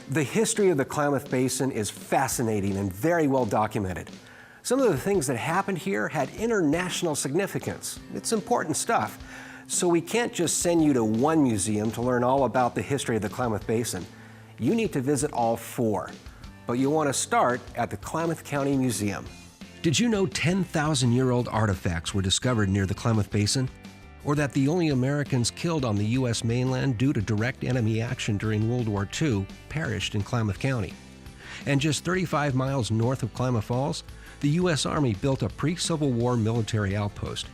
The history of the Klamath Basin is fascinating and very well documented. Some of the things that happened here had international significance. It's important stuff. So we can't just send you to one museum to learn all about the history of the Klamath Basin. You need to visit all 4. But you'll want to start at the Klamath County Museum. Did you know 10,000-year-old artifacts were discovered near the Klamath Basin? Or that the only Americans killed on the U.S. mainland due to direct enemy action during World War II perished in Klamath County? And just 35 miles north of Klamath Falls, the U.S. Army built a pre-Civil War military outpost.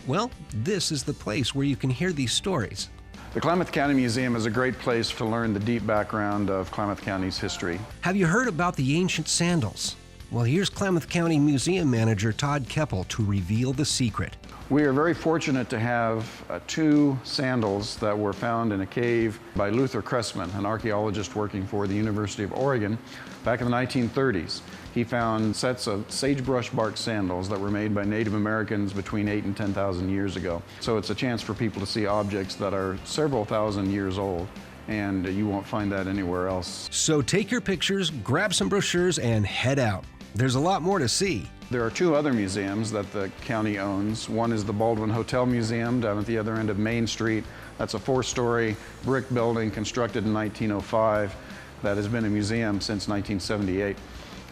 Well, this is the place where you can hear these stories. The Klamath County Museum is a great place to learn the deep background of Klamath County's history. Have you heard about the ancient sandals? Well, here's Klamath County Museum Manager Todd Keppel to reveal the secret. We are very fortunate to have 2 sandals that were found in a cave by Luther Cressman, an archaeologist working for the University of Oregon back in the 1930s. He found sets of sagebrush bark sandals that were made by Native Americans between 8,000 and 10,000 years ago. So it's a chance for people to see objects that are several thousand years old, and you won't find that anywhere else. So take your pictures, grab some brochures, and head out. There's a lot more to see. There are 2 other museums that the county owns. One is the Baldwin Hotel Museum down at the other end of Main Street. That's a 4-story brick building constructed in 1905 that has been a museum since 1978.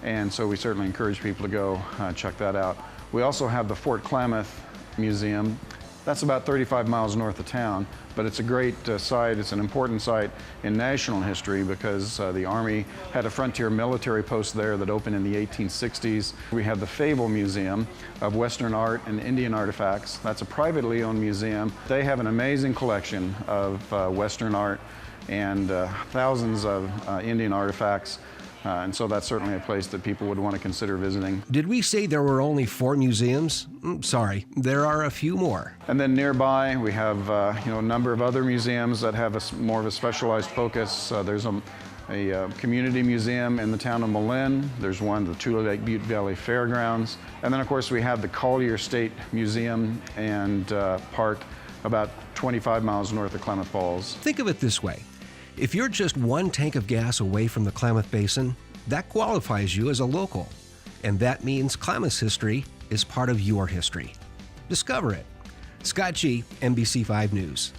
And so we certainly encourage people to go check that out. We also have the Fort Klamath Museum. That's about 35 miles north of town, but it's a great site. It's an important site in national history because the Army had a frontier military post there that opened in the 1860s. We have the Fable Museum of Western art and Indian artifacts. That's a privately owned museum. They have an amazing collection of Western art and thousands of Indian artifacts. And so that's certainly a place that people would want to consider visiting. Did we say there were only 4 museums? Sorry, there are a few more. And then nearby, we have a number of other museums that have more of a specialized focus. There's a community museum in the town of Malin. There's one, the Tule Lake Butte Valley Fairgrounds. And then, of course, we have the Collier State Museum and Park about 25 miles north of Klamath Falls. Think of it this way. If you're just 1 tank of gas away from the Klamath Basin, that qualifies you as a local. And that means Klamath's history is part of your history. Discover it. Scott G., NBC5 News.